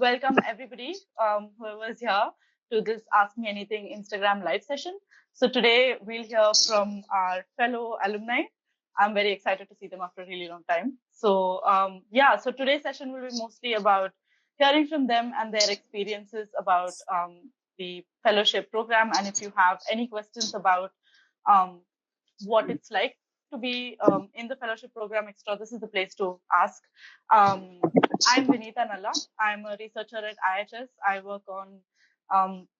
welcome everybody, whoever is here, to this Ask Me Anything Instagram live session. So today we'll hear from our fellow alumni. I'm very excited to see them after a really long time. So so today's session will be mostly about hearing from them and their experiences about the fellowship program. And if you have any questions about what it's like to be in the fellowship program extra, this is the place to ask. I'm Vinita Nalla. I'm a researcher at IIHS. I work on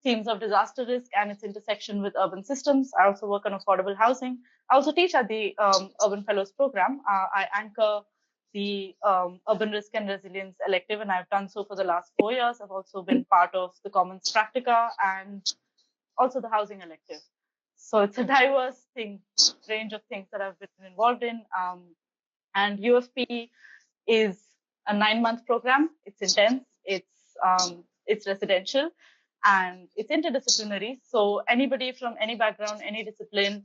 themes of disaster risk and its intersection with urban systems. I also work on affordable housing. I also teach at the Urban Fellows Program. I anchor the Urban Risk and Resilience elective, and I've done so for the last 4 years. I've also been part of the Commons Practica and also the housing elective. So it's a diverse range of things that I've been involved in. And UFP is a 9-month program. It's intense. It's residential, and it's interdisciplinary. So anybody from any background, any discipline,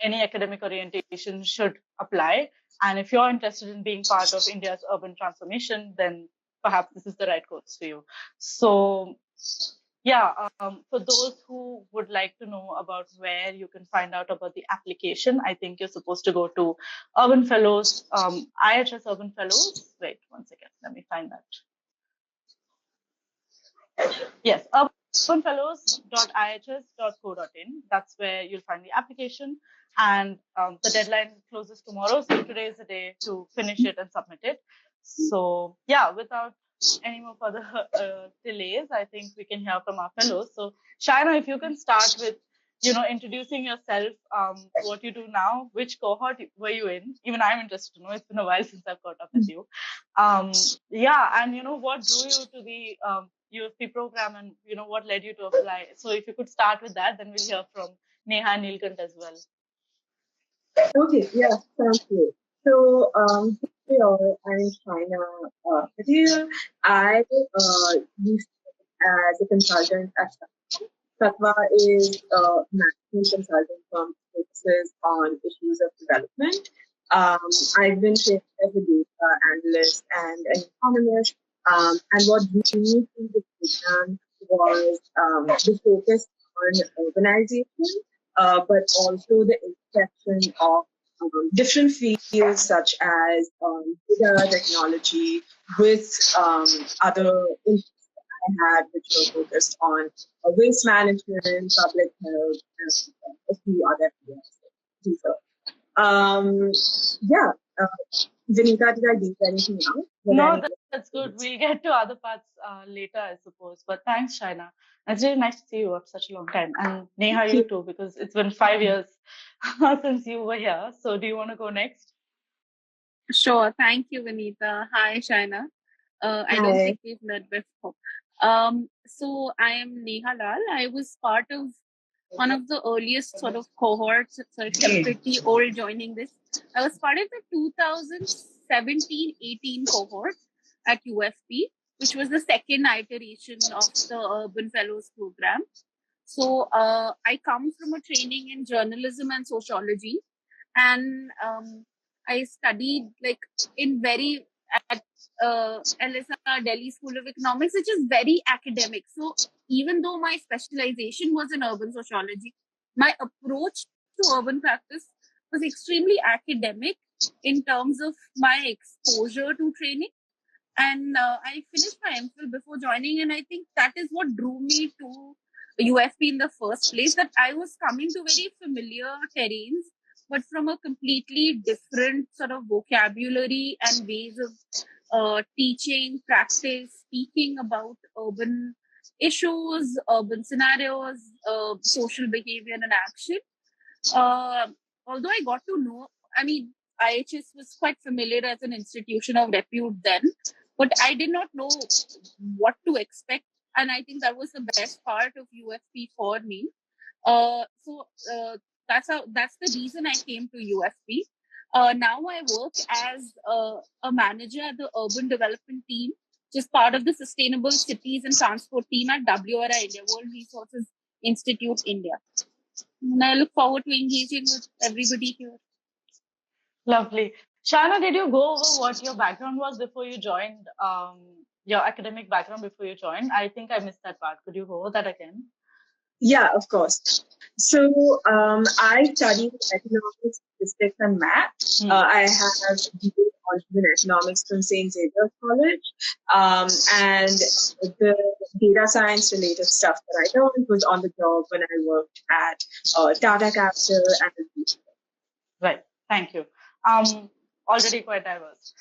any academic orientation should apply. And if you're interested in being part of India's urban transformation, then perhaps this is the right course for you. So for those who would like to know about where you can find out about the application, I think you're supposed to go to Urban Fellows, IIHS Urban Fellows. Wait 1 second, let me find that. Yes, urbanfellows.ihs.co.in. That's where you'll find the application. And the deadline closes tomorrow. So today is the day to finish it and submit it. So without any more further delays, I think we can hear from our fellows. So Shaina, if you can start with, introducing yourself, what you do now, which cohort were you in? Even I'm interested to know. It's been a while since I've caught up with you. And what drew you to the UFP program, and what led you to apply? So if you could start with that, then we'll hear from Neha and Neelkant as well. Okay, yeah, sounds good. So, hey all, I'm Shaina Patel. I used as a consultant at Satva is a management consulting firm that focuses on issues of development. I've been trained as a data analyst and an economist. And what drew me to the program was the focus on urbanization, but also the intersection of different fields such as data technology with other interests I had, which were focused on waste management, public health, and a few other areas. Vinita, did I leave anything out? No, that's good. We'll get to other parts later, I suppose. But thanks, Shaina. It's really nice to see you after such a long time. And Neha, you too, because it's been 5 years since you were here. So do you want to go next? Sure. Thank you, Vinita. Hi, Shaina. I don't think we've met before. So I am Neha Lal. I was part of one of the earliest sort of cohorts. So I'm pretty old joining this. I was part of the 2017-18 cohort at UFP, which was the second iteration of the Urban Fellows Program. So I come from a training in journalism and sociology, and I studied at LSR, Delhi School of Economics, which is very academic. So even though my specialization was in urban sociology, my approach to urban practice was extremely academic in terms of my exposure to training. And I finished my MPhil before joining, and I think that is what drew me to UFP in the first place, that I was coming to very familiar terrains, but from a completely different sort of vocabulary and ways of teaching, practice, speaking about urban issues, urban scenarios, social behavior and action. Although I got to know, IHS was quite familiar as an institution of repute then, but I did not know what to expect. And I think that was the best part of UFP for me. That's the reason I came to UFP. Now I work as a manager at the urban development team, which is part of the Sustainable Cities and Transport team at WRI India, World Resources Institute India. And I look forward to engaging with everybody here. Lovely. Shaina, did you go over what your background was before you joined your academic background before you joined. I think I missed that part. Could you go over that again? Yeah, of course. So I studied economics, statistics, and math. I have BA honors in economics from St. Xavier's College, and the data science related stuff that I learned was on the job when I worked at Tata Capital and. Right. Thank you. Already quite diverse.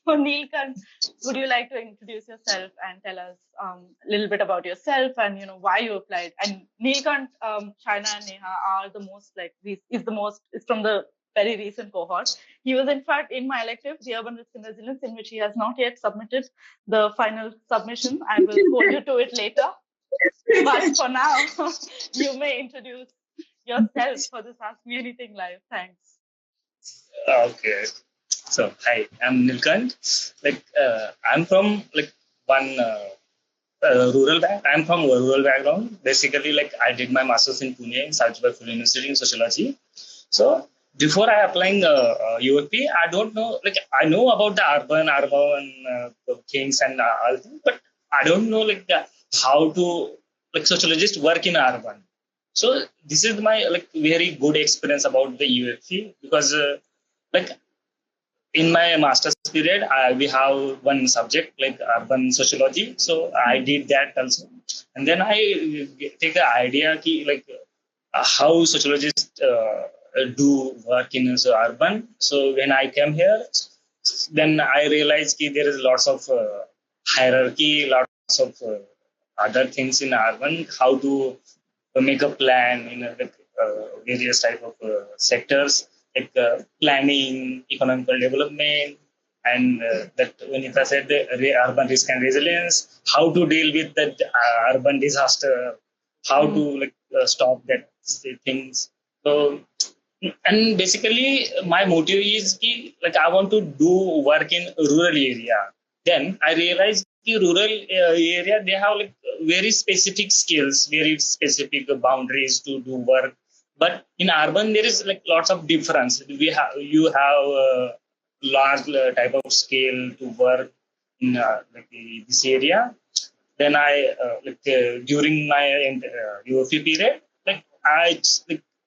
So Neelkant, would you like to introduce yourself and tell us a little bit about yourself and why you applied? And Neelkant, China and Neha are the most is from the very recent cohort. He was in fact in my elective, the Urban Risk and Resilience, in which he has not yet submitted the final submission. I will hold you to it later. But for now, you may introduce yourself for this Ask Me Anything Live. Thanks. Okay. So, hi, I'm Nilkant. I'm from one rural background. I'm from a rural background. Basically, I did my master's in Pune, Salzburg University in sociology. So, before I applying UFP, I don't know. I know about the urban things and all things, but I don't know how to sociologists work in urban. So, this is my very good experience about the UFP because like in my master's period, we have one subject like urban sociology. So I did that also, and then I take the idea how sociologists do work in urban. So when I came here, then I realized there is lots of hierarchy, lots of other things in urban. How to make a plan in various type of sectors planning, economical development, and that when if I said the urban risk and resilience, how to deal with that urban disaster, how to stop that things. So and basically my motive is I want to do work in rural area. Then I realized rural area they have very specific skills, very specific boundaries to do work. But in urban there is lots of difference. You have large type of scale to work in this area. Then I during my UFP period, I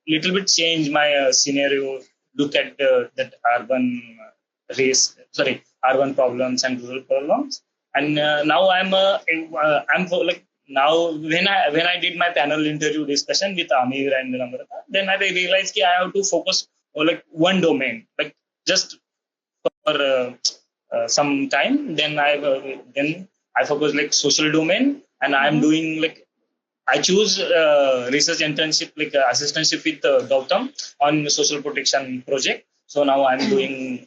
little bit change my scenario. Look at that urban problems and rural problems. And now now when I did my panel interview discussion with Amir and Namrata, then I realized I have to focus on one domain, just for some time. Then I focus social domain, and I'm doing I choose research internship assistantship with Gautam on social protection project. So now I'm doing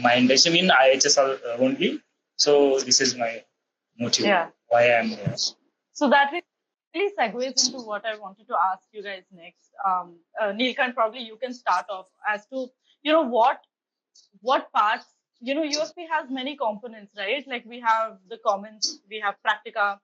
my internship in IIHS only. So this is my motive. Yeah. Why I'm here. So that really segues into what I wanted to ask you guys next. Neelkant, probably you can start off as to what parts. UFP has many components, right? Like we have the commons, we have practica,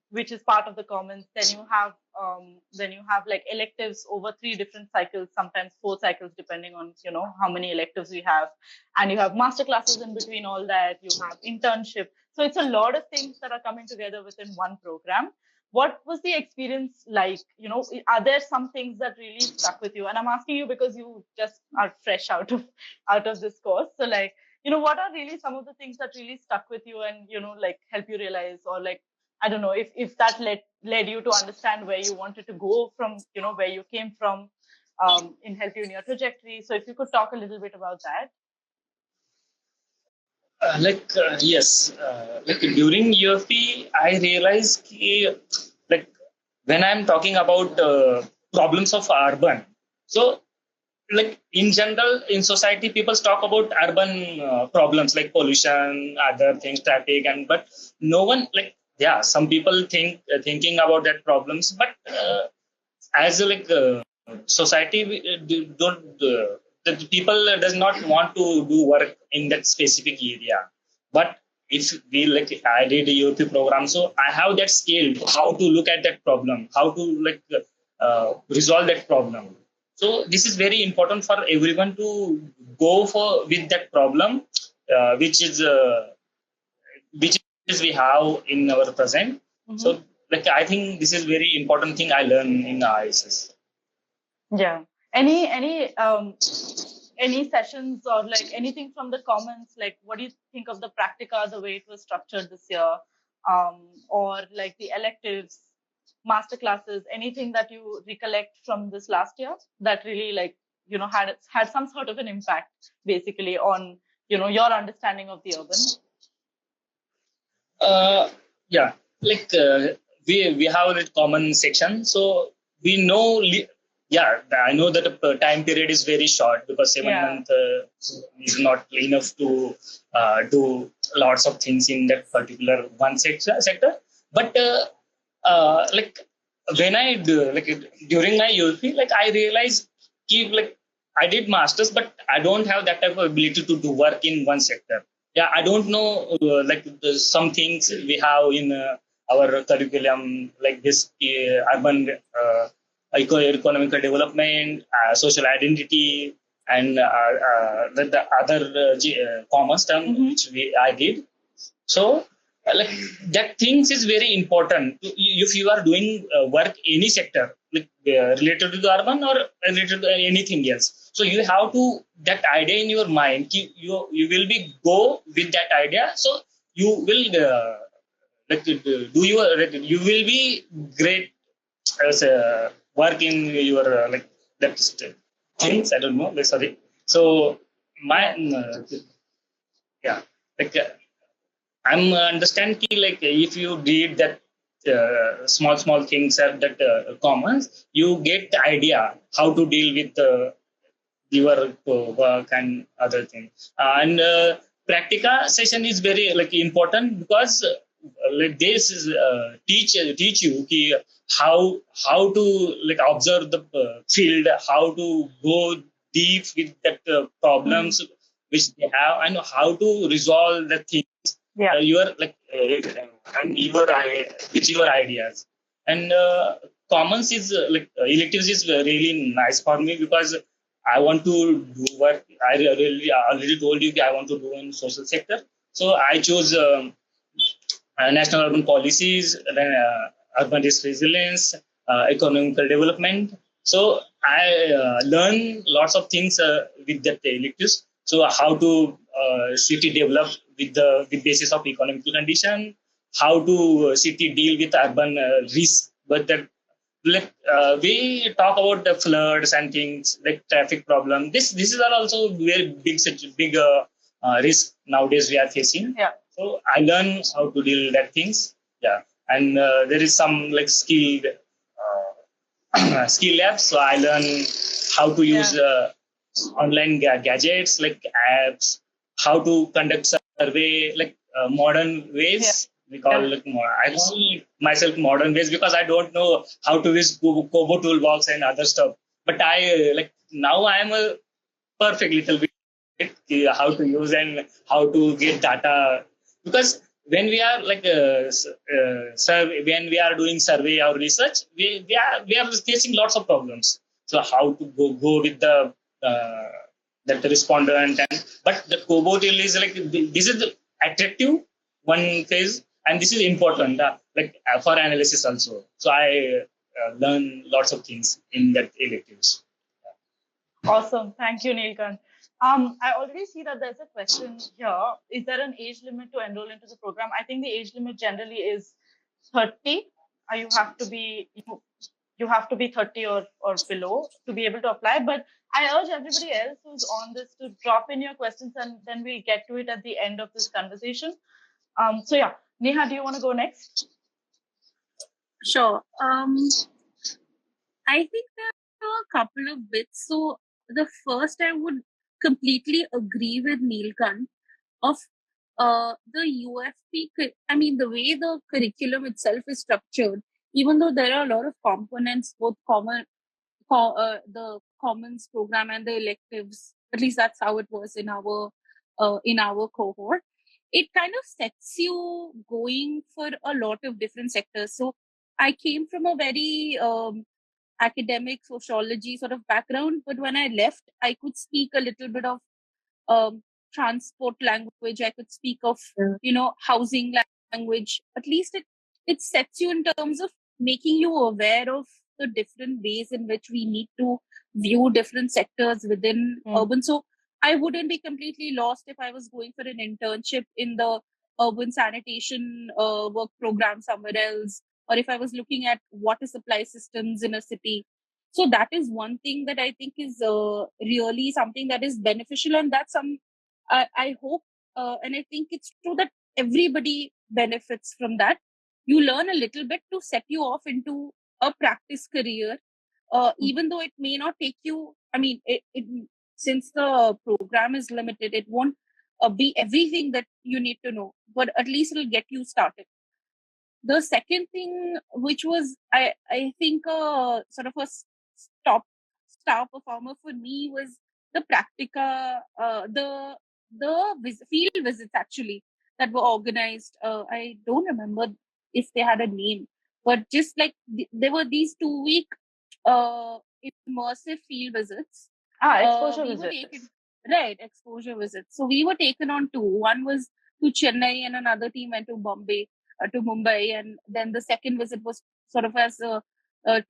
which is part of the commons. Then you have electives over 3 different cycles, sometimes 4 cycles, depending on how many electives we have. And you have master classes in between all that. You have internship. So it's a lot of things that are coming together within one program. What was the experience like? Are there some things that really stuck with you? And I'm asking you because you just are fresh out of this course. So what are really some of the things that really stuck with you and help you realize, or I don't know if that led you to understand where you wanted to go from, where you came from, in help you in your trajectory. So if you could talk a little bit about that. Yes, during UFP, I realized when I'm talking about problems of urban, so in general in society people talk about urban problems like pollution, other things, traffic, but no one some people thinking about that problems, but as society we don't the people does not want to do work in that specific area. But if we I did a UP program, so I have that skill how to look at that problem, how to resolve that problem. So this is very important for everyone to go for with that problem, which is we have in our present. So like I think this is very important thing I learned in IIHS. Yeah. Any sessions or like anything from the comments, like what do you think of the practica, the way it was structured this year, or like the electives, master classes, anything that you recollect from this last year that really like had some sort of an impact basically on your understanding of the urban? Yeah, like we have a common section, so we know. Yeah, I know that the time period is very short because 7 months is not enough to do lots of things in that particular one sector. But like when I do, like during my UFP, like I realized, like I did masters, but I don't have that type of ability to do work in one sector. Yeah, I don't know like some things we have in our curriculum, like this urban economical development, social identity, and the other commerce term which I did. So like that things is very important if you are doing work any sector, like related to the urban or related to anything else. So you have to that idea in your mind. You will be go with that idea. So you will like do your like, you will be great as a work in your like that things. I don't know. Like, sorry. So my yeah like. I'm understand like if you read that small things are that commons, you get the idea how to deal with your work and other things. And practica session is very like important because like this is teach you how to like observe the field, how to go deep with that problems which they have, and how to resolve the things. Your like and with your ideas. And commons is like electives is really nice for me because I want to do what I really already told you I want to do in social sector. So I chose national urban policies, urban risk resilience, economical development. So I learn lots of things with that electives. So how to city develop with the basis of economic condition, how to city deal with urban risk, but that like we talk about the floods and things like traffic problem. This is also very big such big risk nowadays we are facing. So I learn how to deal that things. Yeah, and there is some like skill labs. So I learn how to use online gadgets like apps, how to conduct survey like modern ways. We call like I call myself modern ways because I don't know how to use Kobo toolbox and other stuff. But I like now I am a perfect little bit how to use and how to get data because when we are like when we are doing survey or research we are facing lots of problems. So how to go with the that respondent, and but the Kobo tool is like this is the attractive one phase, and this is important like for analysis also. So I learn lots of things in that electives. Awesome. Thank you, Neelkant. I already see that there's a question here. Is there an age limit to enroll into the program? I think the age limit generally is 30. You have to be 30 or below to be able to apply. But I urge everybody else who's on this to drop in your questions, and then we'll get to it at the end of this conversation. So yeah, Neha, do you want to go next? Sure. I think there are a couple of bits. So the first, I would completely agree with Neelkant of the UFP. I mean, the way the curriculum itself is structured, even though there are a lot of components, both the commons program and the electives. At least that's how it was in our cohort. It kind of sets you going for a lot of different sectors. So I came from a very academic sociology sort of background, but when I left, I could speak a little bit of transport language. I could speak of housing language, at least it sets you in terms of making you aware of the different ways in which we need to view different sectors within urban. So I wouldn't be completely lost if I was going for an internship in the urban sanitation work program somewhere else, or if I was looking at water supply systems in a city. So that is one thing that I think is really something that is beneficial, and that's I hope, and I think it's true that everybody benefits from that. You learn a little bit to set you off into a practice career, even though it may not take you. I mean, since the program is limited, it won't be everything that you need to know, but at least it'll get you started. The second thing, which was I think sort of a stop star performer for me, was the practica, field visits actually that were organized. I don't remember if they had a name, but just like there were these 2 week immersive field visits. Exposure we visits. were taken, right, exposure visits. So we were taken on two. One was to Chennai, and another team went to Bombay, to Mumbai, and then the second visit was sort of as a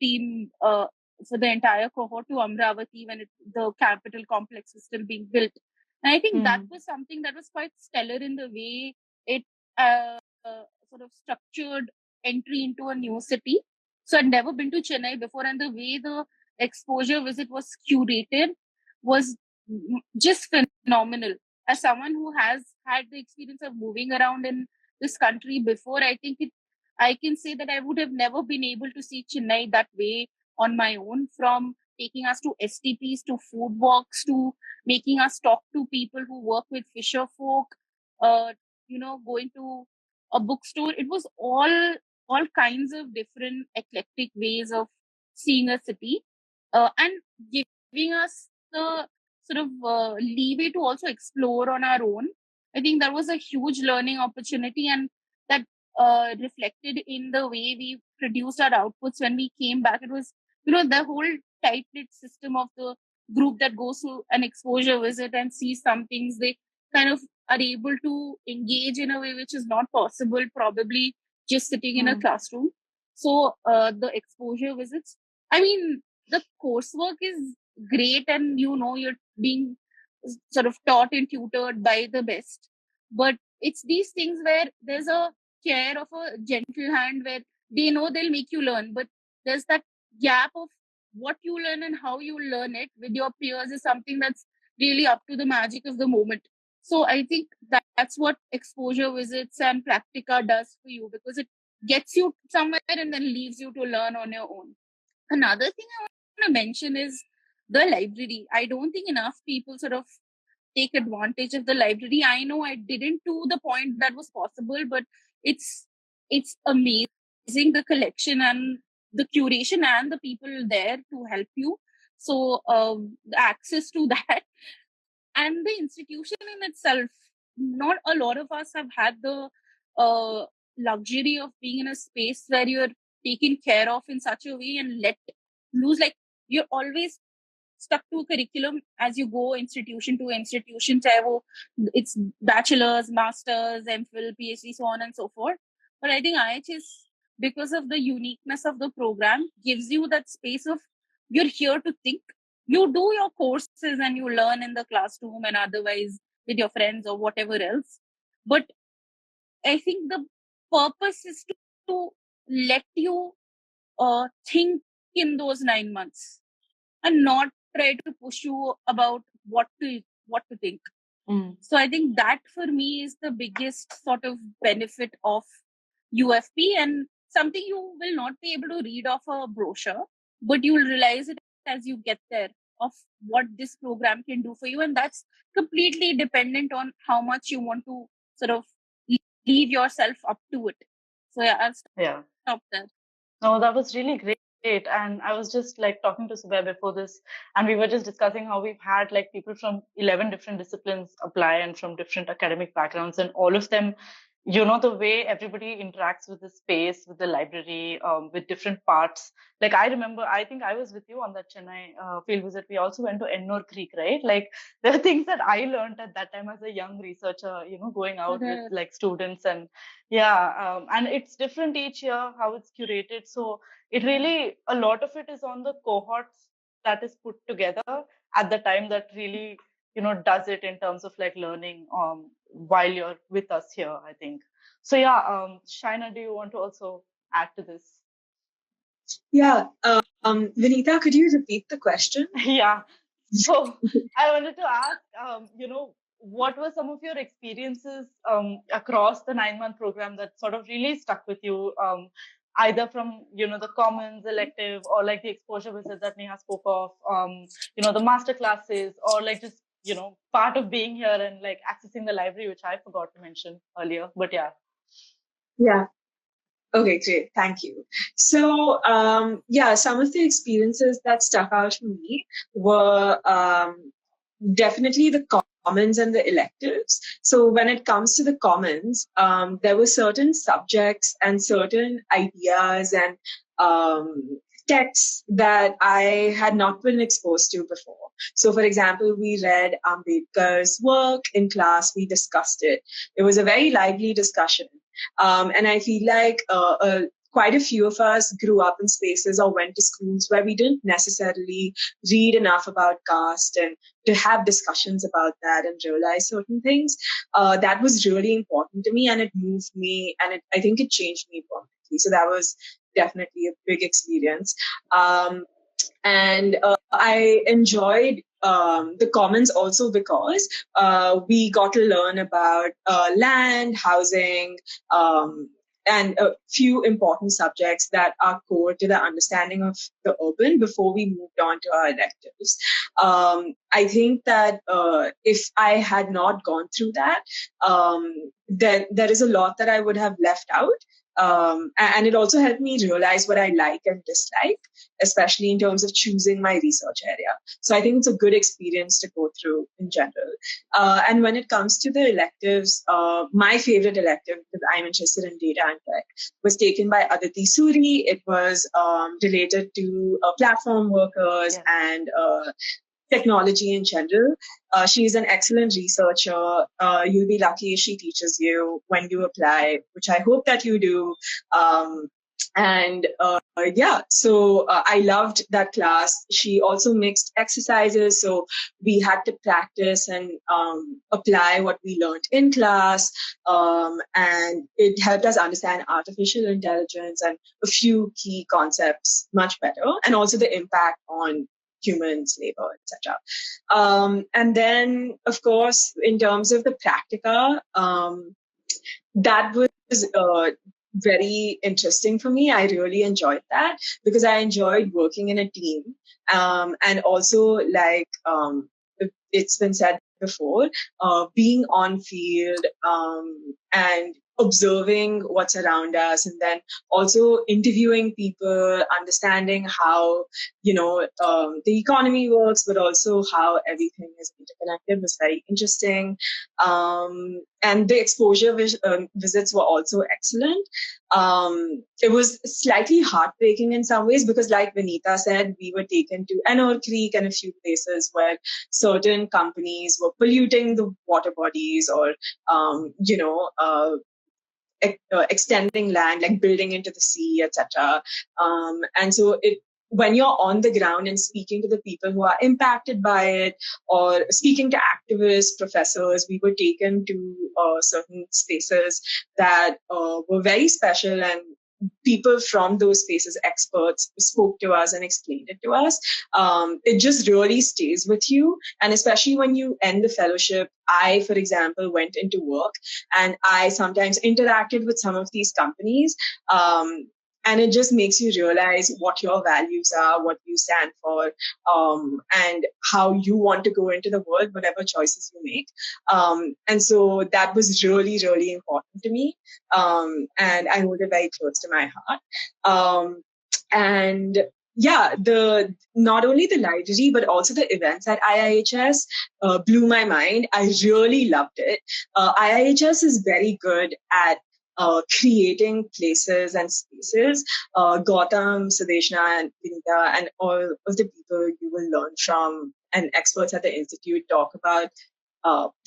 team for the entire cohort to Amravati when the capital complex was still being built. And I think that was something that was quite stellar in the way it sort of structured entry into a new city. So I'd never been to Chennai before, and the way the exposure visit was curated was just phenomenal. As someone who has had the experience of moving around in this country before, I can say that I would have never been able to see Chennai that way on my own, from taking us to STPs, to food walks, to making us talk to people who work with fisher folk, going to a bookstore. It was all kinds of different eclectic ways of seeing a city, and giving us the sort of leeway to also explore on our own. I think that was a huge learning opportunity, and that reflected in the way we produced our outputs when we came back. It was, the whole tight knit system of the group that goes to an exposure visit and sees some things. They kind of are able to engage in a way which is not possible, probably just sitting in a classroom. So the exposure visits, I mean, the coursework is great, and you're being sort of taught and tutored by the best. But it's these things where there's a care of a gentle hand, where they know they'll make you learn, but there's that gap of what you learn and how you learn it with your peers is something that's really up to the magic of the moment. So I think that's what exposure visits and practica does for you, because it gets you somewhere and then leaves you to learn on your own. Another thing I want to mention is the library. I don't think enough people sort of take advantage of the library. I know I didn't to the point that was possible, but it's amazing, the collection and the curation and the people there to help you. So the access to that, and the institution in itself. Not a lot of us have had the luxury of being in a space where you're taken care of in such a way and let loose. Like, you're always stuck to a curriculum as you go institution to institution, it's bachelor's, master's, MPhil, PhD, so on and so forth. But I think IIHS, because of the uniqueness of the program, gives you that space of, you're here to think. You do your courses and you learn in the classroom and otherwise with your friends or whatever else. But I think the purpose is to let you think in those 9 months, and not try to push you about what to think. So I think that for me is the biggest sort of benefit of UFP, and something you will not be able to read off a brochure, but you will realize it as you get there, of what this program can do for you. And that's completely dependent on how much you want to sort of leave yourself up to it. So yeah, I'll stop there. No, that was really great. And I was just like talking to Subhay before this, and we were just discussing how we've had like people from 11 different disciplines apply and from different academic backgrounds, and all of them, the way everybody interacts with the space, with the library, with different parts. Like I remember, I think I was with you on that Chennai field visit. We also went to Ennore Creek, right? Like there are things that I learned at that time as a young researcher, going out with like students, and and it's different each year how it's curated. So it really, a lot of it is on the cohorts that is put together at the time that really does it in terms of like learning while you're with us here, I think. So Shaina, do you want to also add to this? Yeah. Vinita, could you repeat the question? Yeah. So I wanted to ask, what were some of your experiences across the 9-month program that sort of really stuck with you, either from, the commons elective or like the exposure visit that Neha spoke of, the master classes, or like just, part of being here and like accessing the library, which I forgot to mention earlier, but yeah. Yeah. Okay, great. Thank you. So, some of the experiences that stuck out for me were definitely the commons and the electives. So when it comes to the commons, there were certain subjects and certain ideas and texts that I had not been exposed to before. So, for example, we read Ambedkar's work in class. We discussed it. It was a very lively discussion. And I feel like quite a few of us grew up in spaces or went to schools where we didn't necessarily read enough about caste, and to have discussions about that and realize certain things. That was really important to me, and it moved me, and I think it changed me permanently. So that was definitely a big experience. And I enjoyed the commons also because we got to learn about land, housing, and a few important subjects that are core to the understanding of the urban before we moved on to our electives. I think that if I had not gone through that, then there is a lot that I would have left out. And it also helped me realize what I like and dislike, especially in terms of choosing my research area. So I think it's a good experience to go through in general. And when it comes to the electives, my favorite elective, because I'm interested in data and tech, was taken by Aditi Suri. It was related to platform workers and technology in general. She's an excellent researcher. You'll be lucky if she teaches you when you apply, which I hope that you do. So I loved that class. She also mixed exercises, so we had to practice and apply what we learned in class, and it helped us understand artificial intelligence and a few key concepts much better, and also the impact on humans, labor, etc. And then, of course, in terms of the practica, that was very interesting for me. I really enjoyed that because I enjoyed working in a team. And also, like it's been said before, being on field and observing what's around us, and then also interviewing people, understanding how the economy works, but also how everything is interconnected was very interesting. And the exposure visits were also excellent. It was slightly heartbreaking in some ways because, like Vinita said, we were taken to Ennore Creek and a few places where certain companies were polluting the water bodies, or extending land, like building into the sea, etc. And so when you're on the ground and speaking to the people who are impacted by it, or speaking to activists, professors, we were taken to certain spaces that were very special, and people from those spaces, experts, spoke to us and explained it to us. It just really stays with you. And especially when you end the fellowship, I, for example, went into work and I sometimes interacted with some of these companies. And it just makes you realize what your values are, what you stand for, and how you want to go into the world, whatever choices you make. And so that was really, really important to me. And I hold it very close to my heart. And not only the library, but also the events at IIHS blew my mind. I really loved it. IIHS is very good at creating places and spaces. Gautam, Sadeshna, and Vinita, and all of the people you will learn from and experts at the Institute talk about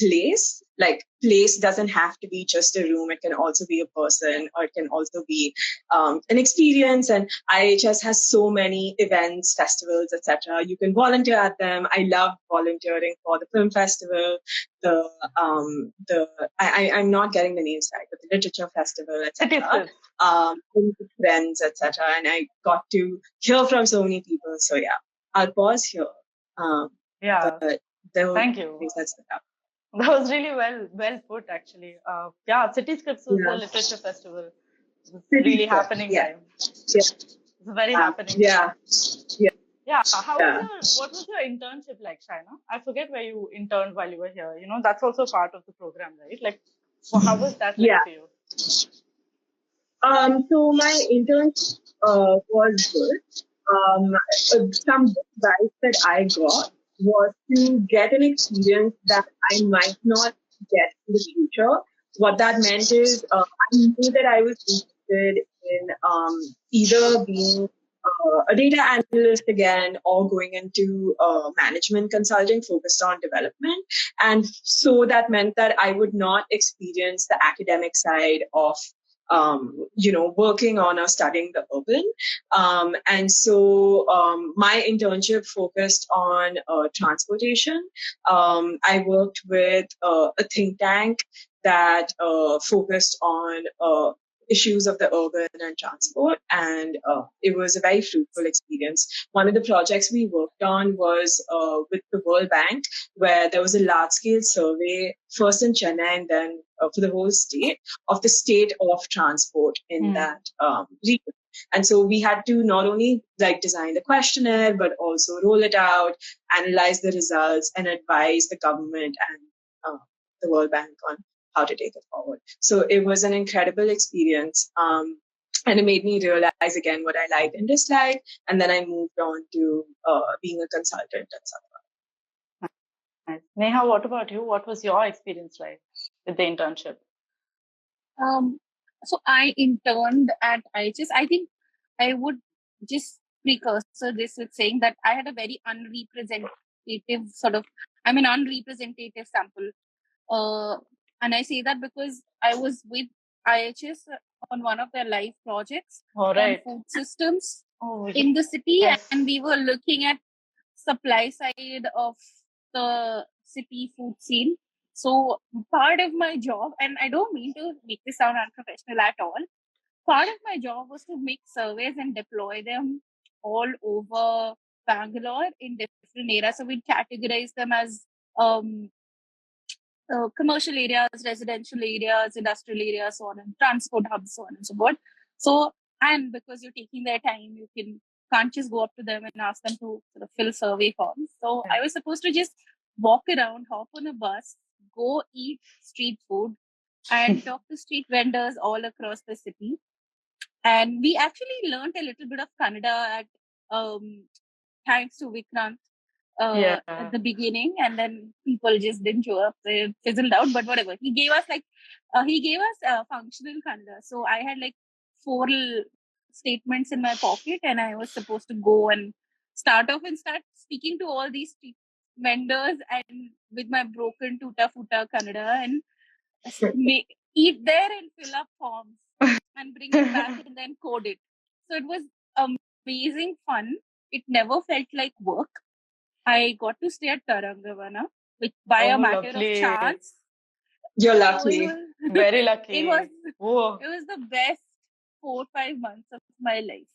place. Like, place doesn't have to be just a room. It can also be a person, or it can also be an experience. And IHS has so many events, festivals, etc. You can volunteer at them. I love volunteering for the film festival, I'm not getting the names right, but the literature festival, etc. Friends, etc. And I got to hear from so many people. So yeah, I'll pause here. But thank you. That was really well put, actually. City Scripts was the literature festival. It was really happening time. It's very happening. What was your internship like, Shaina? I forget where you interned while you were here. You know, that's also part of the program, right? Like, how was that like for you? So my internship was good. Some advice that I got was to get an experience that I might not get in the future. What that meant is I knew that I was interested in either being a data analyst again, or going into management consulting focused on development. And so that meant that I would not experience the academic side of working on or studying the urban. And so my internship focused on transportation. I worked with a think tank that focused on issues of the urban and transport, and it was a very fruitful experience. One of the projects we worked on was with the World Bank, where there was a large-scale survey, first in Chennai and then for the whole state, of the state of transport in that region. And so we had to not only design the questionnaire, but also roll it out, analyze the results, and advise the government and the World Bank on how to take it forward. So it was an incredible experience. And it made me realize again what I liked and disliked. And then I moved on to being a consultant at some point. Nice. Neha, what about you? What was your experience like with the internship? So I interned at IHS. I think I would just precursor this with saying that I had a very unrepresentative sample. And I say that because I was with IHS on one of their live projects on food systems in the city. Yes. And we were looking at supply side of the city food scene. So part of my job, and I don't mean to make this sound unprofessional at all, part of my job was to make surveys and deploy them all over Bangalore in different areas. So we'd categorize them as commercial areas, residential areas, industrial areas, so on, and transport hubs, so on and so forth. So, and because you're taking their time, you can't just go up to them and ask them to sort of fill survey forms. So I was supposed to just walk around, hop on a bus, go eat street food, and talk to street vendors all across the city. And we actually learned a little bit of Kannada thanks to Vikrant. At the beginning, and then people just didn't show up. They fizzled out, but whatever. He gave us functional Kannada. So I had 4 statements in my pocket, and I was supposed to go and start speaking to all these vendors and with my broken tuta futa Kannada, and eat there and fill up forms and bring it back and then code it. So it was amazing fun. It never felt like work. I got to stay at Tarangavana, which by a matter of chance. You're lucky. Very lucky. It was the best 4-5 months of my life.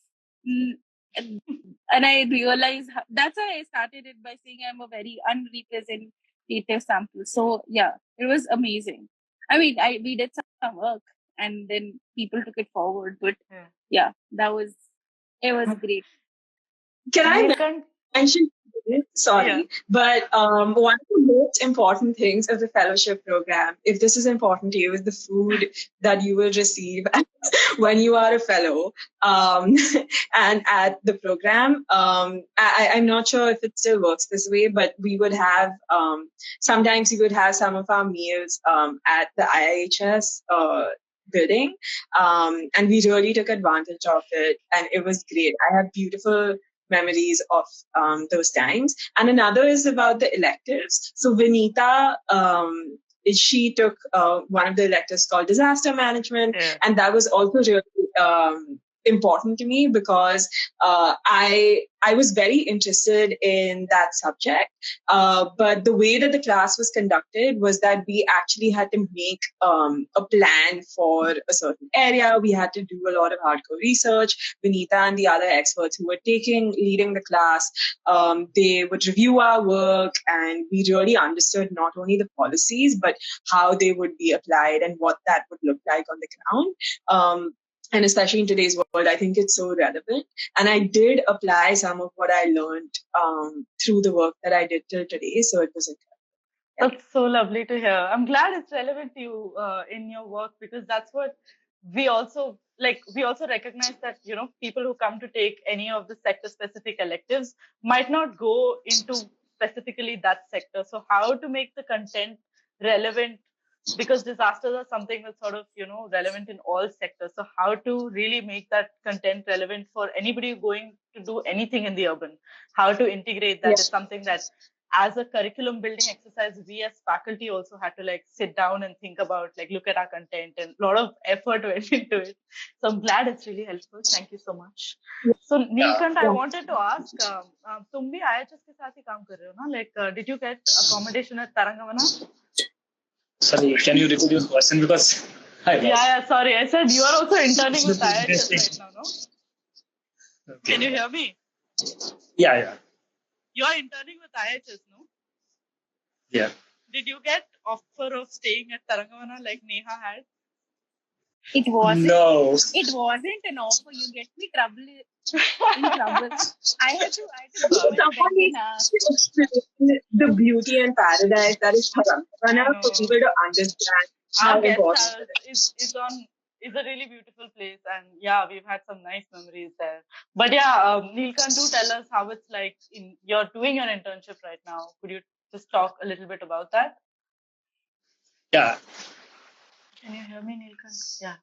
And I realized that's why I started it by saying I'm a very unrepresentative sample. So yeah, it was amazing. I mean, we did some work and then people took it forward, but it was great. Can I mention Sorry. Yeah. But one of the most important things of the fellowship program, if this is important to you, is the food that you will receive when you are a fellow. And at the program, I'm not sure if it still works this way, but we would have, sometimes we would have some of our meals at the IIHS building. And we really took advantage of it, and it was great. I have beautiful memories of those times. And another is about the electives. So Vinita, she took one of the electives called disaster management, and that was also really important to me because I was very interested in that subject. But the way that the class was conducted was that we actually had to make a plan for a certain area. We had to do a lot of hardcore research. Vinita and the other experts who were leading the class, they would review our work, and we really understood not only the policies, but how they would be applied and what that would look like on the ground. And especially in today's world, I think it's so relevant. And I did apply some of what I learned through the work that I did till today. So it was incredible. Yeah. That's so lovely to hear. I'm glad it's relevant to you in your work, because that's what we also like. We also recognize that, you know, people who come to take any of the sector specific electives might not go into specifically that sector. So how to make the content relevant, because disasters are something that's sort of, you know, relevant in all sectors. So how to really make that content relevant for anybody going to do anything in the urban, how to integrate that is something that as a curriculum building exercise, we as faculty also had to like sit down and think about, like, look at our content, and a lot of effort went into it. So I'm glad it's really helpful. Thank you so much. So Neelkant, I wanted to ask, तुम भी IIHS के साथ ही काम कर रहे हो ना? Like, did you get accommodation at Tarangavana? Sorry, can you repeat your question, because Sorry. I said you are also interning with IIHS right now, no? Okay. Can you hear me? Yeah. You are interning with IIHS, no? Yeah. Did you get offer of staying at Tarangavana like Neha had? It wasn't. No. It wasn't an offer. You get me in trouble. I had to go and beg in the beauty and paradise that is Tarangavana for people to understand how important it is. Is a really beautiful place, and yeah, we've had some nice memories there. But yeah, Neelkant, do tell us how it's like you're doing your internship right now. Could you just talk a little bit about that? Yeah. Can you hear me, Neelkant? Yeah.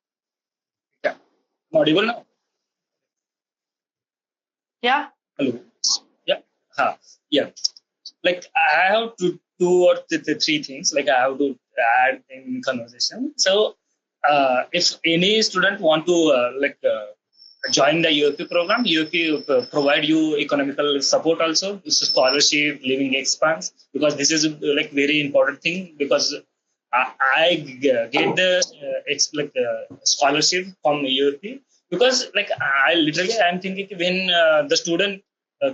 Yeah. Audible now? Yeah. Hello. Yeah. Yeah. Like I have two or three things like I have to add in conversation. So if any student want to join the UFP program, UFP provide you economical support also. It's a scholarship, living expense, because this is like very important thing, because I get the scholarship from UFP, because like I'm thinking when the student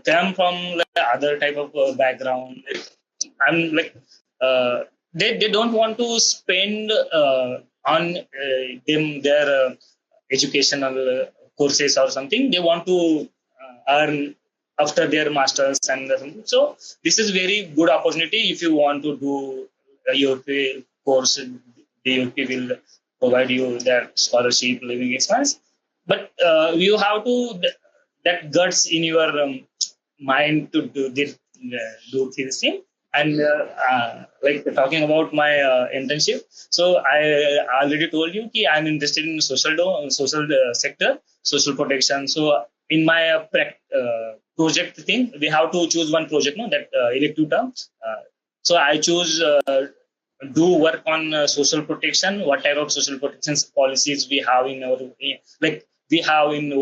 come from like other type of background, I'm like they don't want to spend on their educational courses or something. They want to earn after their masters and something. So this is very good opportunity if you want to do a UFP course. The UFP will provide you their scholarship, living expense, but you have to that guts in your mind to do this thing. And like talking about my internship, so I already told you that I'm interested in social sector, social protection. So in my project thing, we have to choose one project, no, that elective term. So I choose do work on social protection. What type of social protection policies we have in our we have in the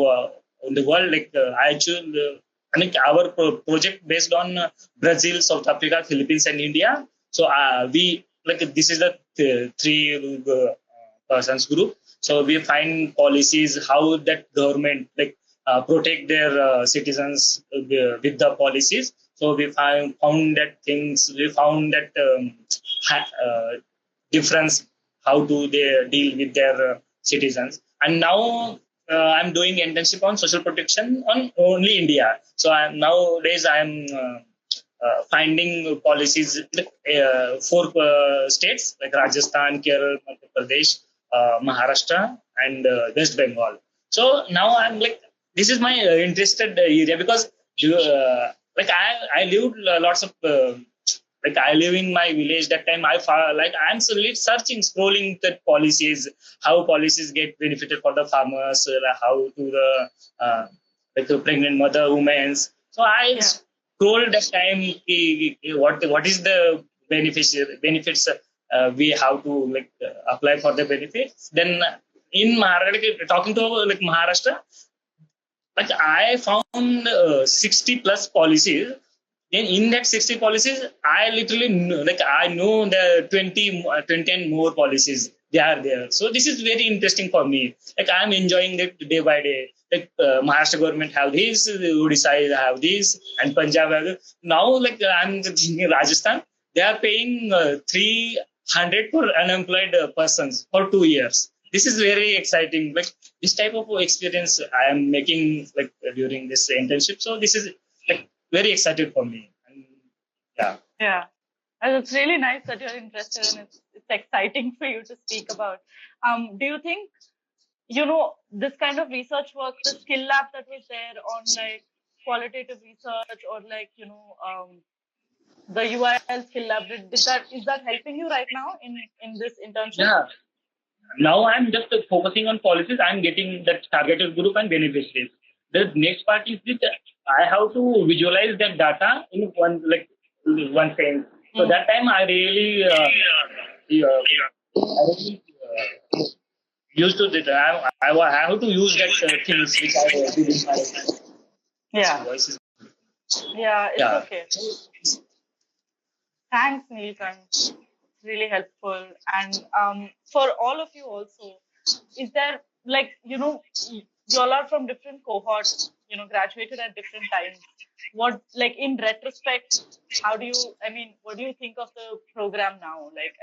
world. I choose. I mean, our project based on Brazil, South Africa, Philippines, and India. So we this is the three persons group. So we find policies how that government protect their citizens with the policies. So we found that things. We found that difference. How do they deal with their citizens? And now I'm doing internship on social protection on only India. So nowadays I'm finding policies like, four states like Rajasthan, Kerala, Madhya Pradesh, Maharashtra, and West Bengal. So now I'm like, this is my interested area because like I lived lots of like I live in my village that time like I'm searching scrolling the policies, how policies get benefited for the farmers, how to the like the pregnant mother women's. So I scrolled that time what is the benefits we have to like apply for the benefits. Then in Maharashtra, talking to like Maharashtra, like I found 60 plus policies. Then in that 60 policies, I literally know, like I know the 20 and more policies they are there. So this is very interesting for me. Like I'm enjoying it day by day. Like Maharashtra government have this, Odisha have this, and Punjab have this. Now like I'm thinking Rajasthan, they are paying 300 for unemployed persons for 2 years. This is very exciting. Like this type of experience I am making like during this internship. So this is like very excited for me. And, yeah. Yeah. And it's really nice that you're interested and it's exciting for you to speak about. Do you think, this kind of research work, the skill lab that was there on like qualitative research or like, the UIL skill lab, is that helping you right now in this internship? Yeah. Now I'm just focusing on policies. I'm getting that targeted group and beneficiaries. The next part is that I have to visualize that data in one sense. So that time I really used to it. I have to use that things which I did in my voices. Yeah, it's okay. Thanks, Neelkant. Really helpful. And for all of you also, is there like, you all are from different cohorts, graduated at different times. What, like in retrospect, what do you think of the program now? Like,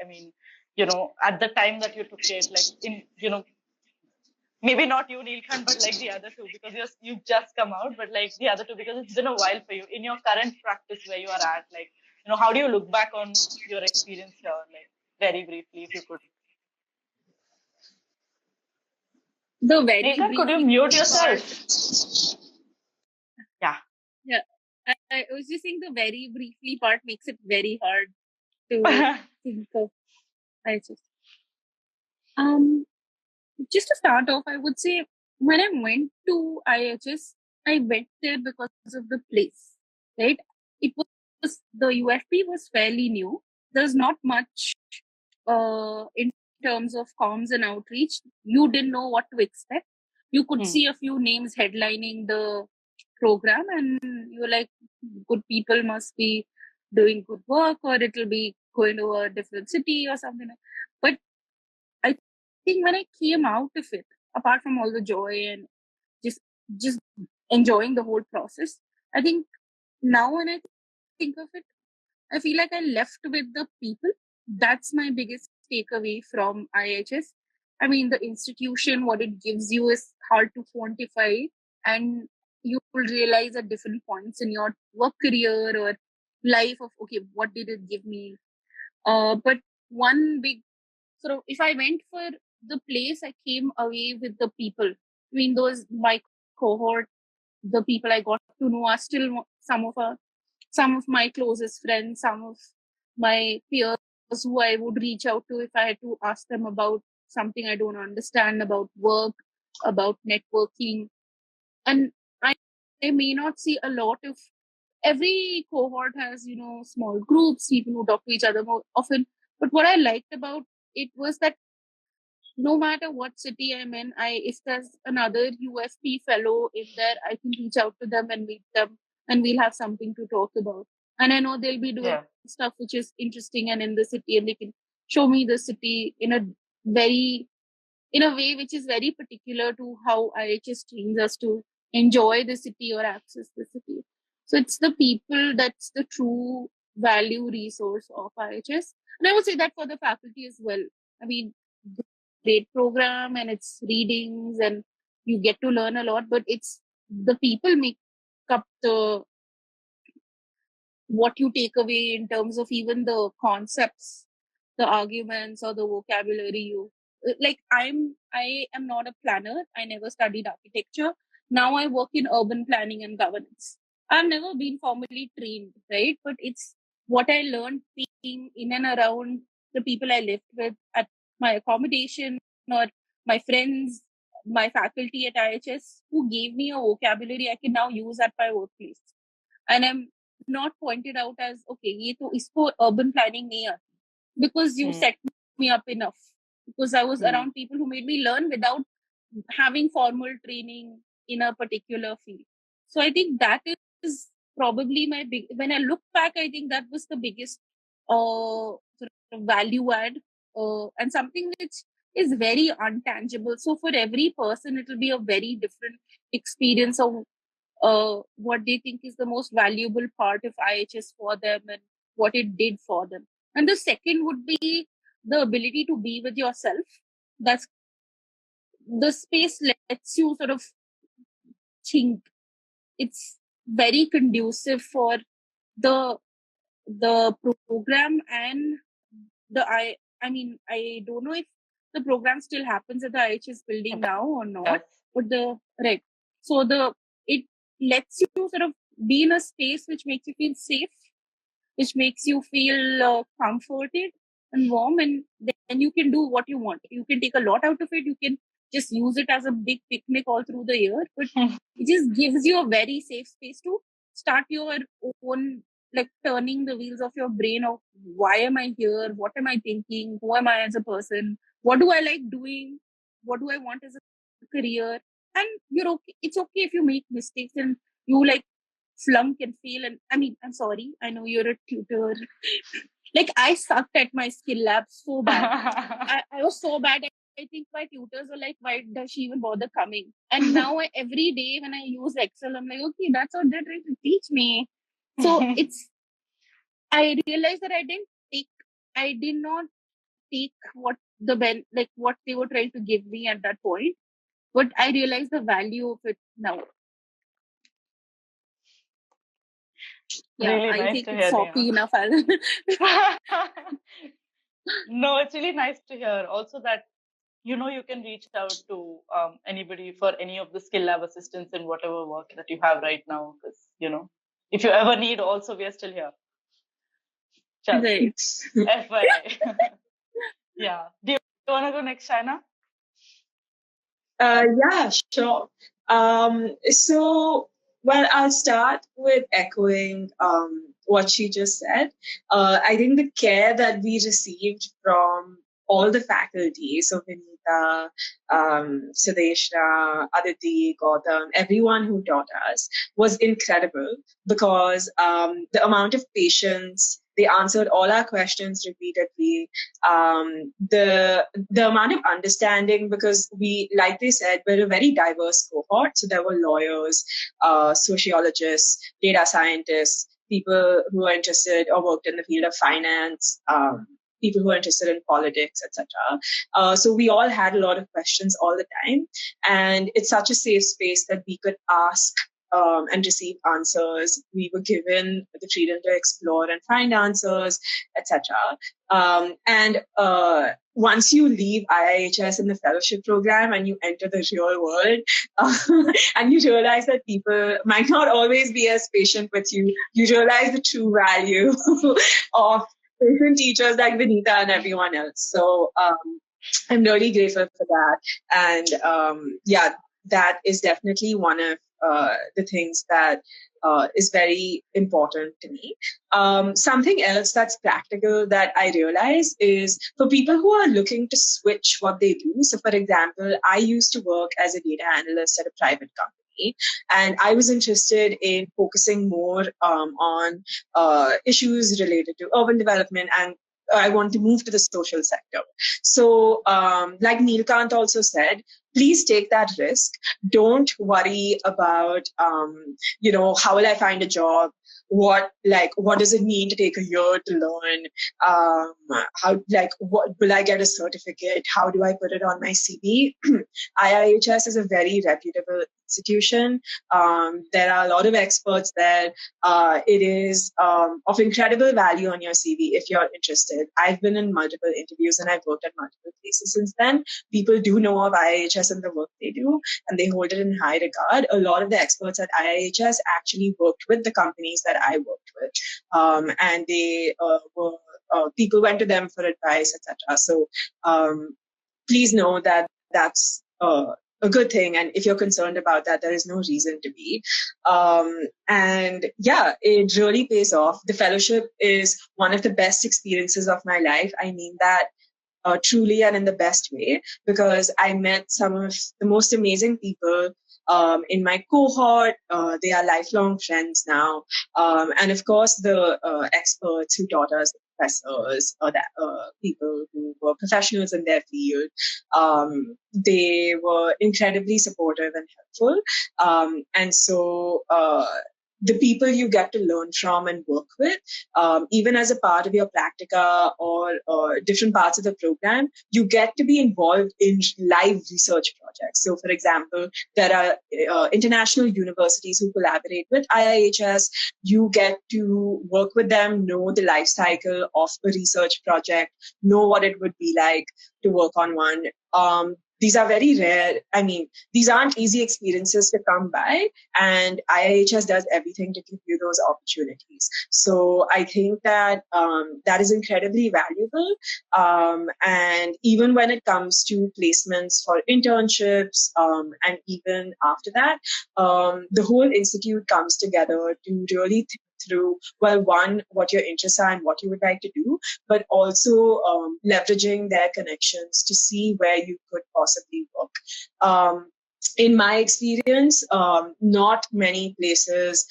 at the time that you took it, like maybe not you, Neelkant, but like the other two, because you've just come out, but like the other two, because it's been a while for you in your current practice where you are at, like, how do you look back on your experience here? Like very briefly, if you could. Neelkant, could you mute yourself? Yeah. Yeah. I was just saying the very briefly part makes it very hard to think of. Just to start off, I would say when I went to IIHS, I went there because of the place, right? It was the UFP was fairly new. There's not much in terms of comms and outreach. You didn't know what to expect. You could see a few names headlining the program, and you're like, good people must be doing good work, or it'll be going to a different city or something. But I think when I came out of it, apart from all the joy and just enjoying the whole process, I think now when I think of it, I feel like I left with the people. That's my biggest takeaway from IIHS. I mean, the institution, what it gives you is hard to quantify, and you will realize at different points in your work career or life of, okay, what did it give me? But one big sort of, if I went for the place, I came away with the people. I mean, those my cohort, the people I got to know are still some of my closest friends, some of my peers who I would reach out to if I had to ask them about something I don't understand about work, about networking. And I may not see a lot of, every cohort has, small groups, people who talk to each other more often. But what I liked about it was that no matter what city I'm in, if there's another UFP fellow in there, I can reach out to them and meet them, and we'll have something to talk about. And I know they'll be doing stuff which is interesting and in the city, and they can show me the city in a way which is very particular to how IHS trains us to enjoy the city or access the city. So it's the people that's the true value resource of IHS. And I would say that for the faculty as well. I mean, great program and it's readings and you get to learn a lot, but it's the people make up what you take away in terms of even the concepts, the arguments, or the vocabulary you like. I am not a planner. I never studied architecture. Now I work in urban planning and governance. I've never been formally trained, right? But it's what I learned being in and around the people I lived with at my accommodation, or my friends, my faculty at IHS, who gave me a vocabulary I can now use at my workplace. And I'm not pointed out as, okay, ये तो इसको urban planning नहीं आती, because you set me up enough, because I was around people who made me learn without having formal training in a particular field. So I think that is probably my big, when I look back, I think that was the biggest sort of value add, and something which is very untangible. So for every person, it will be a very different experience of what they think is the most valuable part of IHS for them and what it did for them. And the second would be the ability to be with yourself. That's the space lets you sort of think. It's very conducive for the program and the I mean, I don't know if the program still happens at the IHS building now or not, but right. So it lets you sort of be in a space which makes you feel safe, which makes you feel comforted and warm, and then you can do what you want. You can take a lot out of it. You can just use it as a big picnic all through the year, but it just gives you a very safe space to start your own, like turning the wheels of your brain of why am I here? What am I thinking? Who am I as a person? What do I like doing? What do I want as a career? And you're okay. It's okay if you make mistakes and you like flunk and fail. And I mean, I'm sorry. I know you're a tutor. Like I sucked at my skill lab so bad. I was so bad. I think my tutors were like, why does she even bother coming? And now every day when I use Excel, I'm like, okay, that's what they're trying to teach me. So I realized that I did not take what what they were trying to give me at that point, but I realized the value of it now. Yeah, really I nice think to it's hear, soppy enough. No, it's really nice to hear also that you can reach out to anybody for any of the skill lab assistance in whatever work that you have right now, because if you ever need, also we are still here. Just Right. FYI. Yeah. Do you want to go next, Shaina? Yeah, sure. So, well, I'll start with echoing what she just said. I think the care that we received from all the faculty, so Vinita, Sudeshna, Aditi, Gautam, everyone who taught us was incredible, because the amount of patience, they answered all our questions repeatedly. The amount of understanding, because we, like they said, we're a very diverse cohort. So there were lawyers, sociologists, data scientists, people who are interested or worked in the field of finance, people who are interested in politics, etc. So we all had a lot of questions all the time, and it's such a safe space that we could ask and receive answers. We were given the freedom to explore and find answers, etc. And once you leave IIHS in the fellowship program and you enter the real world, and you realize that people might not always be as patient with you, you realize the true value of patient teachers like Vinita and everyone else. So I'm really grateful for that. And yeah, that is definitely one of the things that is very important to me. Something else that's practical that I realize is for people who are looking to switch what they do. So, for example, I used to work as a data analyst at a private company, and I was interested in focusing more on issues related to urban development, and I want to move to the social sector. So, like Neelkant also said, please take that risk. Don't worry about, how will I find a job? what does it mean to take a year to learn? What will I get a certificate? How do I put it on my CV? IIHS is a very reputable institution. There are a lot of experts there. It is of incredible value on your CV if you're interested. I've been in multiple interviews and I've worked at multiple places since then. People do know of IIHS and the work they do, and they hold it in high regard. A lot of the experts at IIHS actually worked with the companies that I worked with, and they were people went to them for advice, etc. So please know that that's a good thing, and if you're concerned about that, there is no reason to be. And yeah, it really pays off. The fellowship is one of the best experiences of my life. I mean that truly and in the best way, because I met some of the most amazing people in my cohort. They are lifelong friends now. And of course, the experts who taught us, professors, or people who were professionals in their field, they were incredibly supportive and helpful. And so the people you get to learn from and work with, even as a part of your practica or different parts of the program, you get to be involved in live research projects. So, for example, there are international universities who collaborate with IIHS. You get to work with them, know the life cycle of a research project, know what it would be like to work on one. These are very rare. I mean, these aren't easy experiences to come by, and IIHS does everything to give you those opportunities. So I think that that is incredibly valuable. And even when it comes to placements for internships, and even after that, the whole institute comes together to really think through, well, one, what your interests are and what you would like to do, but also leveraging their connections to see where you could possibly work. In my experience, not many places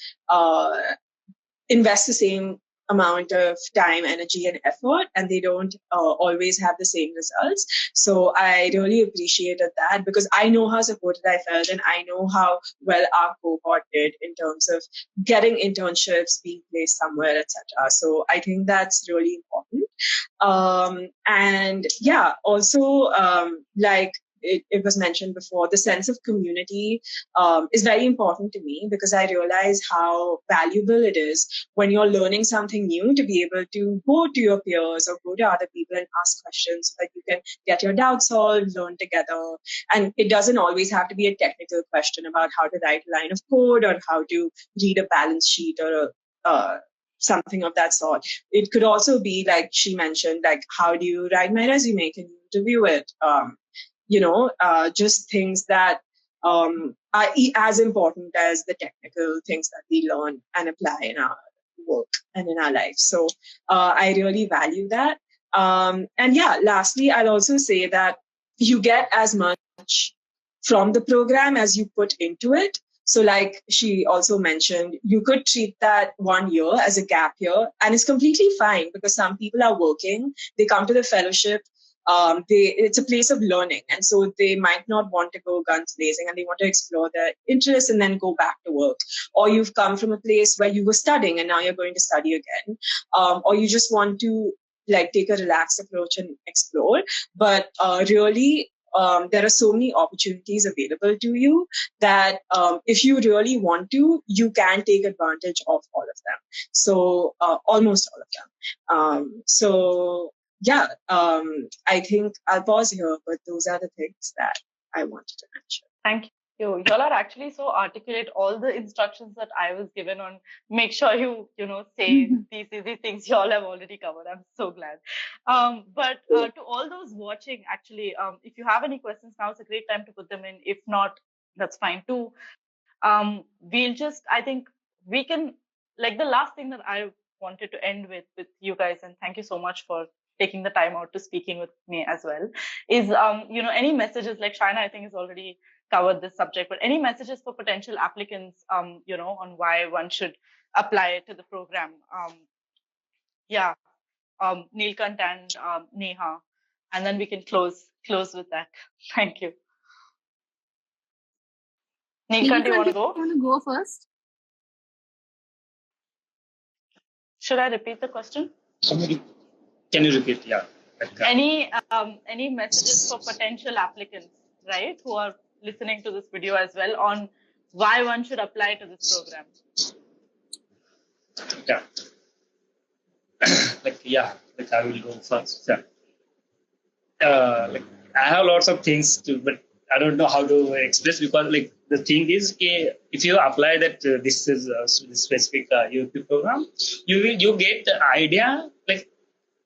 invest the same amount of time, energy, and effort, and they don't always have the same results. So I really appreciated that, because I know how supported I felt, and I know how well our cohort did in terms of getting internships, being placed somewhere, etc. So I think that's really important. And yeah, also like it was mentioned before, the sense of community is very important to me, because I realize how valuable it is when you're learning something new to be able to go to your peers or go to other people and ask questions so that you can get your doubts solved, learn together. And it doesn't always have to be a technical question about how to write a line of code or how to read a balance sheet or something of that sort. It could also be, like she mentioned, like, how do you write my resume? Can you interview it? Just things that are as important as the technical things that we learn and apply in our work and in our life. So I really value that. And yeah, lastly, I'll also say that you get as much from the program as you put into it. So like she also mentioned, you could treat that 1 year as a gap year, and it's completely fine, because some people are working, they come to the fellowship, it's a place of learning, and so they might not want to go guns blazing, and they want to explore their interests and then go back to work. Or you've come from a place where you were studying and now you're going to study again, or you just want to like take a relaxed approach and explore. But really, there are so many opportunities available to you that if you really want to, you can take advantage of all of them. So almost all of them. Yeah, I think I'll pause here, but those are the things that I wanted to mention. Thank you. Y'all are actually so articulate. All the instructions that I was given on make sure you say these easy things, y'all have already covered. I'm so glad. But to all those watching, actually, if you have any questions, now is a great time to put them in. If not, that's fine too. I think we can, like, the last thing that I wanted to end with you guys, and thank you so much for taking the time out to speaking with me as well, is any messages, like Shaina I think has already covered this subject, but any messages for potential applicants on why one should apply to the program. Neelkant and Neha, and then we can close with that. Thank you. Neelkant, do you want to go? Want to go first? Should I repeat the question? Can you repeat? Yeah. Any messages for potential applicants, right, who are listening to this video as well, on why one should apply to this program? Yeah. I will go first. Yeah. I have lots of things to, but I don't know how to express, because the thing is, if you apply that this is this specific UP program, you get the idea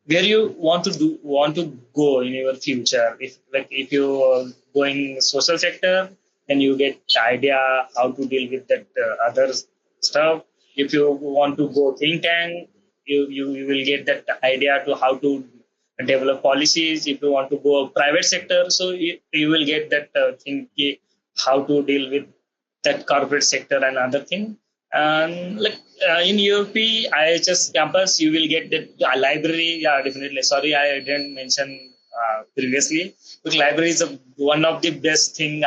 where you want to go in your future. If you going social sector, then you get the idea how to deal with that other stuff. If you want to go think tank, you will get that idea to how to develop policies. If you want to go private sector, so you will get that thing, how to deal with that corporate sector and other thing. And in UFP IIHS campus, you will get that library. Yeah, definitely. Sorry, I didn't mention previously. But library is one of the best thing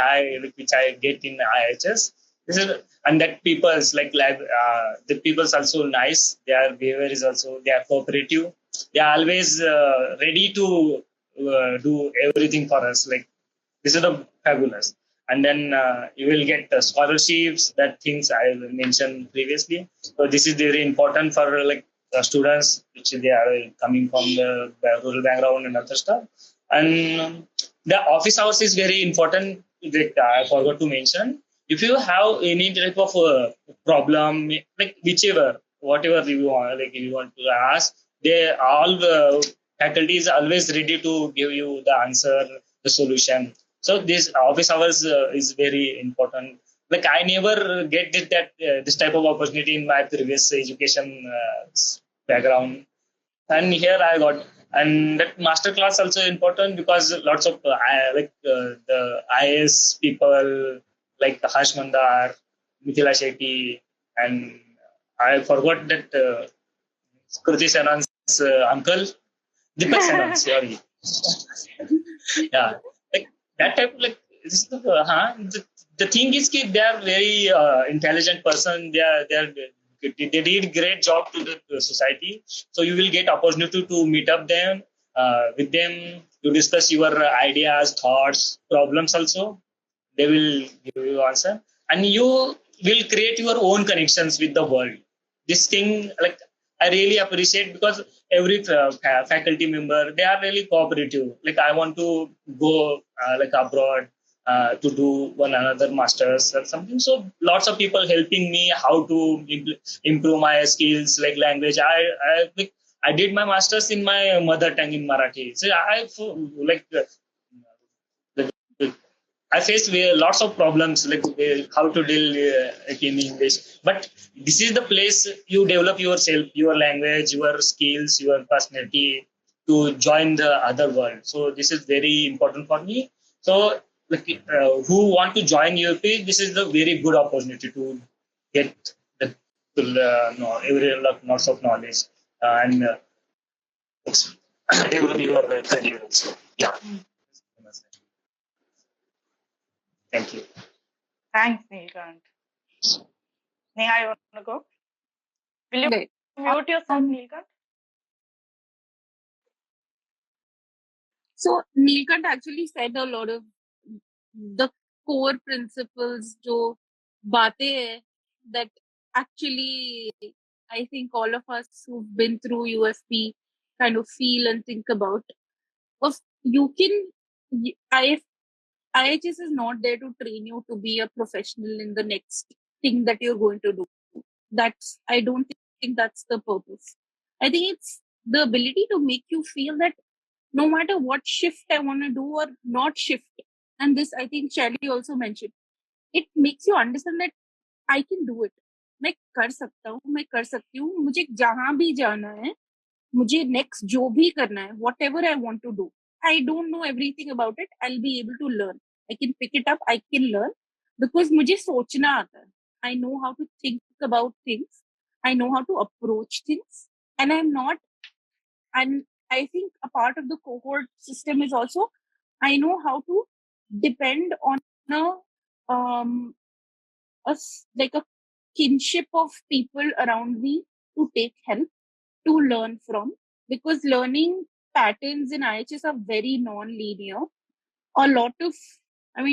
which I get in IIHS. This is, and that people's the people's also nice. Their behavior is also, they are cooperative. They are always ready to do everything for us. This is the fabulous. And then you will get scholarships, that things I mentioned previously. So this is very important for students which they are coming from the rural background and other stuff. And the office hours is very important, that I forgot to mention. If you have any type of problem, whatever you want, if you want to ask, they all faculty is always ready to give you the answer, the solution. So this office hours is very important. I never get this type of opportunity in my previous education background, and here I got. And that master class also important, because lots of the IAS people like Harsh Mandar, Mithila Shetty, and I forgot that Kruti Senan's uncle, Deepak Senan, sorry. Yeah, that type, this is the thing is that they are very intelligent person. They did great job to the society. So you will get opportunity to meet up them with them, to discuss your ideas, thoughts, problems also. They will give you answer, and you will create your own connections with the world. This thing, I really appreciate, because every faculty member, they are really cooperative. I want to go abroad to do one another masters or something. So lots of people helping me how to improve my skills, like language. I did my masters in my mother tongue, in Marathi. So I faced lots of problems, how to deal in English. But this is the place you develop yourself, your language, your skills, your personality, to join the other world. So this is very important for me. So who want to join UFP, this is the very good opportunity to get the to know every lots of knowledge and develop your career. So, yeah. Thank you. Thanks, Neelkant. Neha, you want to go? Will you Okay. mute yourself, Neelkant? So Neelkant actually said a lot of the core principles, जो बातें हैं, that actually I think all of us who've been through UFP kind of feel and think about. Of you can, IHS is not there to train you to be a professional in the next thing that you're going to do. I don't think that's the purpose. I think it's the ability to make you feel that no matter what shift I want to do or not shift, and this I think Shelly also mentioned, it makes you understand that I can do it. मैं कर सकता हूँ, मैं कर सकती हूँ, मुझे जहां भी जाना है, मुझे next जो भी करना है, whatever I want to do. I don't know everything about it. I'll be able to learn. I can pick it up. I can learn because मुझे सोचना आता है. I know how to think about things. I know how to approach things, and I'm not. And I think a part of the cohort system is also I know how to depend on a like a kinship of people around me to take help. to learn from, because learning patterns in IHS are very non-linear. A lot of,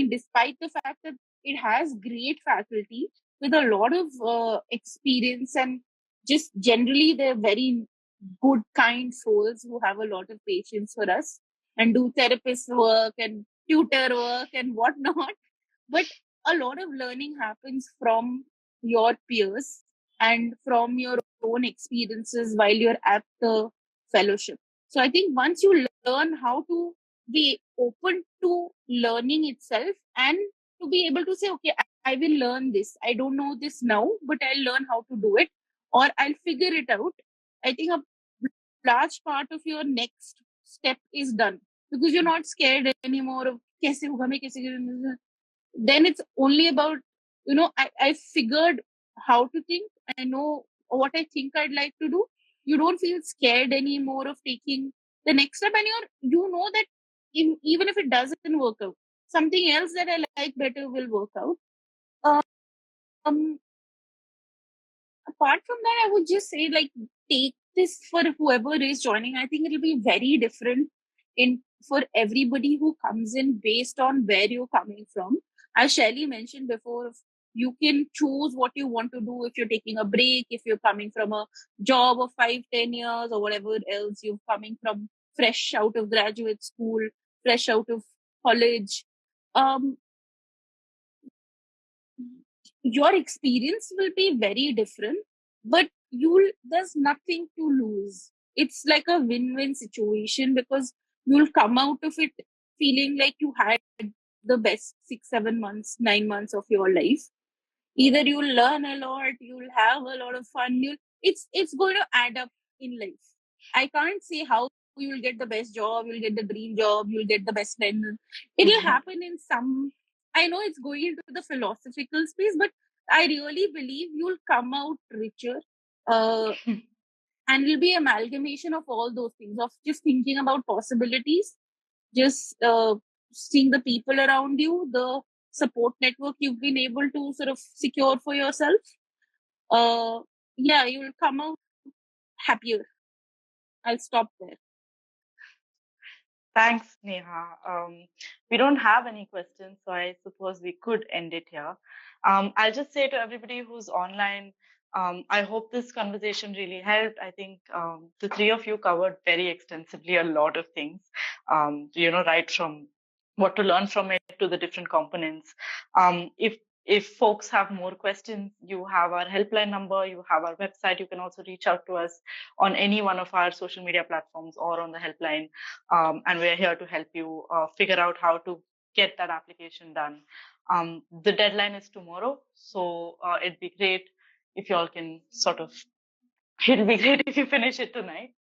despite the fact that it has great faculty with a lot of experience, and just generally they're very good, kind souls who have a lot of patience for us and do therapist work and tutor work and whatnot. But a lot of learning happens from your peers and from your own experiences while you're at the fellowship. So I think once you learn how to be open to learning itself, and to be able to say, okay, I will learn this. I don't know this now, but I'll learn how to do it, or I'll figure it out. I think a large part of your next step is done, because you're not scared anymore of kaise hoga, main kaise kरूं. Then it's only about, I figured how to think. I know what I think I'd like to do. You don't feel scared anymore of taking the next step, and you know that even if it doesn't work out, something else that I like better will work out. Um, Apart from that, I would just say, like, take this for whoever is joining. I think it'll be very different in for everybody who comes in based on where you're coming from. As Shelly mentioned before, you can choose what you want to do if you're taking a break, if you're coming from a job of 5-10 years or whatever else, you're coming from fresh out of graduate school, fresh out of college. Your experience will be very different, but there's nothing to lose. It's like a win-win situation, because you'll come out of it feeling like you had the best 6-7 months, 9 months of your life. Either you'll learn a lot, you'll have a lot of fun, it's going to add up in life. I can't say how you'll get the best job, you'll get the dream job, you'll get the best friend. It'll happen in some. I know it's going into the philosophical space, but I really believe you'll come out richer. And it'll be amalgamation of all those things, of just thinking about possibilities, just seeing the people around you, the support network you've been able to sort of secure for yourself. You'll come out happier. I'll stop there. Thanks, Neha. We don't have any questions, so I suppose we could end it here. I'll just say to everybody who's online, I hope this conversation really helped. I think the three of you covered very extensively a lot of things, right from what to learn from it to the different components. If folks have more questions, you have our helpline number, you have our website. You can also reach out to us on any one of our social media platforms or on the helpline. And we're here to help you figure out how to get that application done. The deadline is tomorrow, so it'd be great if you all can it'll be great if you finish it tonight.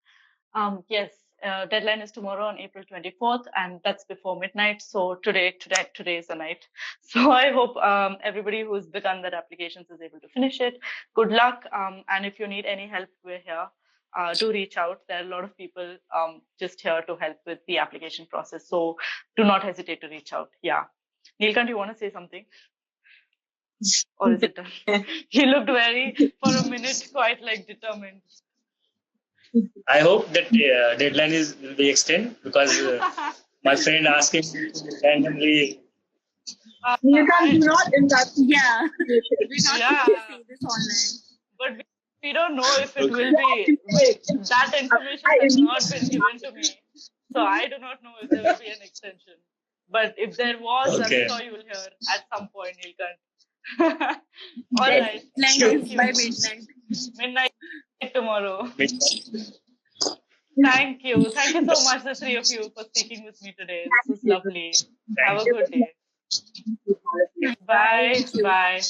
Yes, deadline is tomorrow on April 24th, and that's before midnight. So today is the night. So I hope everybody who's begun their applications is able to finish it. Good luck. And if you need any help, we're here. Do reach out. There are a lot of people just here to help with the application process. So do not hesitate to reach out. Yeah. Neelkant, you want to say something? Or is it done? He looked for a minute, quite like determined. I hope that deadline will be extended, because my friend asked him randomly. You can do not in that. Yeah, we're not going to say this online. But we don't know if it will be. That information has not been given to me, so I do not know if there will be an extension. But if there was, I'm sure you will hear at some point, Neelkant. All right. Thank you. By midnight. Midnight tomorrow. Thank you. Thank you so much, the three of you, for speaking with me today. This was lovely. Have a good day. Bye. Bye.